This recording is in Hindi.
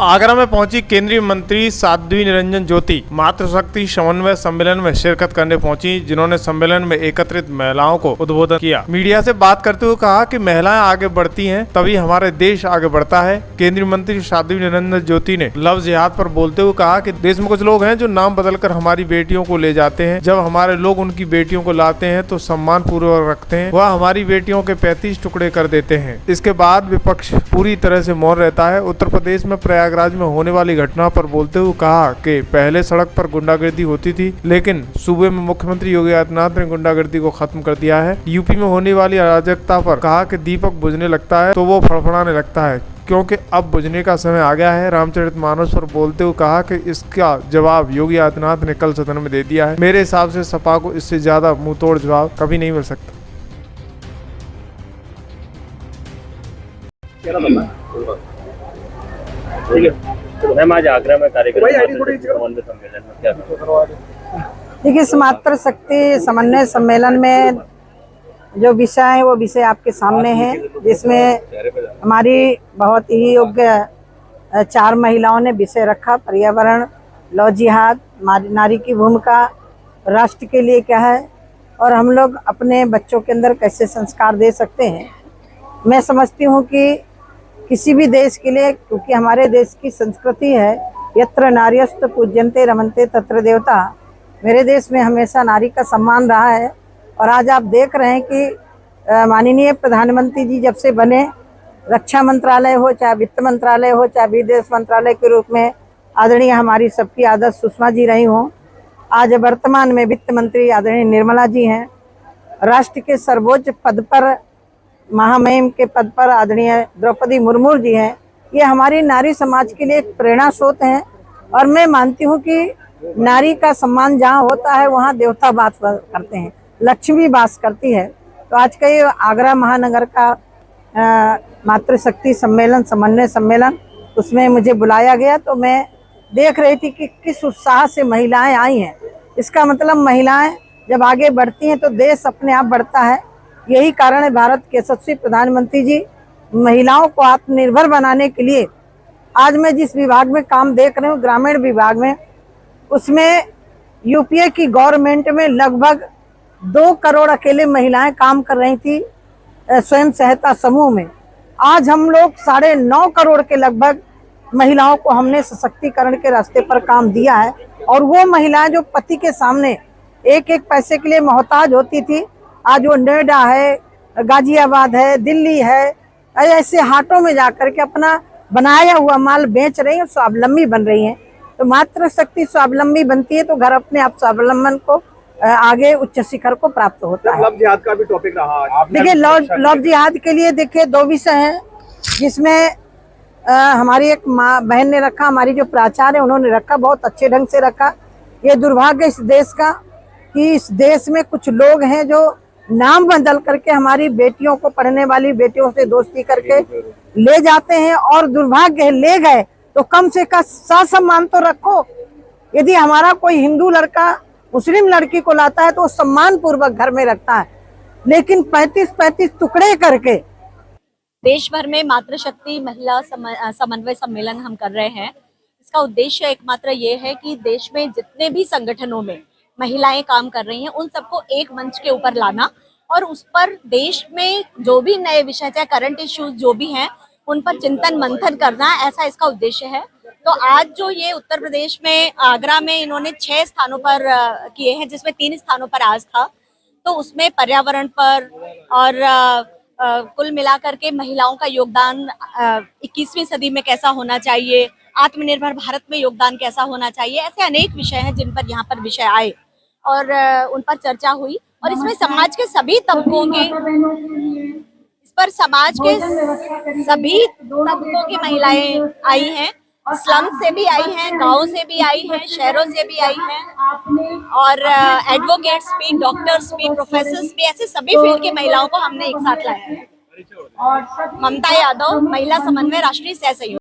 आगरा में पहुंची केंद्रीय मंत्री साध्वी निरंजन ज्योति मातृशक्ति समन्वय सम्मेलन में शिरकत करने पहुंची, जिन्होंने सम्मेलन में एकत्रित महिलाओं को उद्बोधन किया। मीडिया से बात करते हुए कहा कि महिलाएं आगे बढ़ती हैं तभी हमारे देश आगे बढ़ता है। केंद्रीय मंत्री साध्वी निरंजन ज्योति ने लव जिहाद पर बोलते हुए कहा कि देश में कुछ लोग हैं जो नाम बदलकर हमारी बेटियों को ले जाते हैं। जब हमारे लोग उनकी बेटियों को लाते हैं तो सम्मान पूर्वक रखते हैं, वह हमारी बेटियों के 35 टुकड़े कर देते हैं। इसके बाद विपक्ष पूरी तरह से मौन रहता है। उत्तर प्रदेश में प्रयागराज में होने वाली घटना पर बोलते हुए कहा कि पहले सड़क पर गुंडागर्दी होती थी, लेकिन सूबे में मुख्यमंत्री योगी आदित्यनाथ ने गुंडागर्दी को खत्म कर दिया है। यूपी में होने वाली अराजकता पर कहा कि दीपक बुझने लगता है तो वो फड़फड़ाने लगता है, क्योंकि अब बुझने का समय आ गया है। रामचरितमानस पर बोलते हुए कहा कि इसका जवाब योगी आदित्यनाथ ने कल सदन में दे दिया है। मेरे हिसाब से सपा को इससे ज्यादा मुंहतोड़ जवाब कभी नहीं मिल सकता। ठीक है, तो मैम आज आगरा में कार्यक्रम समन्वय सम्मेलन में क्या? देखिए, इस मातृशक्ति समन्वय सम्मेलन में जो विषय है वो विषय आपके सामने है, जिसमें हमारी बहुत ही योग्य 4 महिलाओं ने विषय रखा। पर्यावरण, लव जिहाद, नारी की भूमिका, राष्ट्र के लिए क्या है और हम लोग अपने बच्चों के अंदर कैसे संस्कार दे सकते हैं। मैं समझती हूँ कि किसी भी देश के लिए, क्योंकि हमारे देश की संस्कृति है यत्र नार्यस्तु पूज्यन्ते रमन्ते तत्र देवता, मेरे देश में हमेशा नारी का सम्मान रहा है। और आज आप देख रहे हैं कि माननीय प्रधानमंत्री जी जब से बने, रक्षा मंत्रालय हो, चाहे वित्त मंत्रालय हो, चाहे विदेश मंत्रालय के रूप में आदरणीय हमारी सबकी आदर्श सुषमा जी रही हों, आज वर्तमान में वित्त मंत्री आदरणीय निर्मला जी हैं, राष्ट्र के सर्वोच्च पद पर महामहिम के पद पर आदरणीय द्रौपदी मुर्मू जी हैं। ये हमारी नारी समाज के लिए एक प्रेरणा स्रोत हैं। और मैं मानती हूँ कि नारी का सम्मान जहाँ होता है वहाँ देवता वास करते हैं, लक्ष्मी वास करती है। तो आज का ये आगरा महानगर का मातृशक्ति सम्मेलन, समन्वय सम्मेलन, उसमें मुझे बुलाया गया तो मैं देख रही थी कि किस उत्साह से महिलाएं आई हैं। इसका मतलब महिलाएं जब आगे बढ़ती हैं तो देश अपने आप बढ़ता है। यही कारण है भारत के यशस्वी प्रधानमंत्री जी महिलाओं को आत्मनिर्भर बनाने के लिए, आज मैं जिस विभाग में काम देख रही हूँ, ग्रामीण विभाग में, उसमें यूपीए की गवर्नमेंट में लगभग 2 करोड़ अकेले महिलाएं काम कर रही थी स्वयं सहायता समूह में। आज हम लोग 9.5 करोड़ के लगभग महिलाओं को हमने सशक्तिकरण के रास्ते पर काम दिया है। और वो महिलाएं जो पति के सामने एक एक पैसे के लिए मोहताज होती थी, आज वो नोएडा है, गाजियाबाद है, दिल्ली है, ऐसे हाटों में जाकर के अपना बनाया हुआ माल बेच रही हैं, स्वावलंबी बन रही हैं। तो मातृशक्ति स्वावलंबी बनती है तो घर अपने आप स्वावलंबन को आगे उच्च शिखर को प्राप्त होता है। लव जिहाद का भी टॉपिक रहा। देखिए, लव जिहाद के लिए देखिए 2 विषय हैं, जिसमें हमारी एक माँ बहन ने रखा, हमारी जो प्राचार्य है उन्होंने रखा, बहुत अच्छे ढंग से रखा। ये दुर्भाग्य इस देश का कि इस देश में कुछ लोग हैं जो नाम बदल करके हमारी बेटियों को, पढ़ने वाली बेटियों से दोस्ती करके ले जाते हैं। और दुर्भाग्य है, ले गए तो कम से कम सम्मान तो रखो। यदि हमारा कोई हिंदू लड़का मुस्लिम लड़की को लाता है तो सम्मान पूर्वक घर में रखता है, लेकिन 35 टुकड़े करके। देश भर में मातृशक्ति महिला समन्वय सम्मेलन हम कर रहे हैं। इसका उद्देश्य एकमात्र ये है कि देश में जितने भी संगठनों में महिलाएं काम कर रही हैं उन सबको एक मंच के ऊपर लाना और उस पर देश में जो भी नए विषय, चाहे करंट इश्यूज जो भी हैं, उन पर चिंतन मंथन करना, ऐसा इसका उद्देश्य है। तो आज जो ये उत्तर प्रदेश में आगरा में इन्होंने 6 स्थानों पर किए हैं, जिसमें 3 स्थानों पर आज था, तो उसमें पर्यावरण पर और कुल मिलाकर के महिलाओं का योगदान 21वीं सदी में कैसा होना चाहिए, आत्मनिर्भर भारत में योगदान कैसा होना चाहिए, ऐसे अनेक विषय हैं जिन पर यहाँ पर विषय आए और उन पर चर्चा हुई। और इसमें समाज के सभी तबकों के, इस पर समाज के सभी तबकों की महिलाएं आई हैं, स्लम से भी आई हैं, गाँव से भी आई हैं, शहरों से भी आई हैं, और एडवोकेट्स भी, डॉक्टर्स भी, प्रोफेसर्स भी, ऐसे सभी फील्ड की महिलाओं को हमने एक साथ लाया है। ममता यादव, महिला समन्वय, राष्ट्रीय सह सहयोग।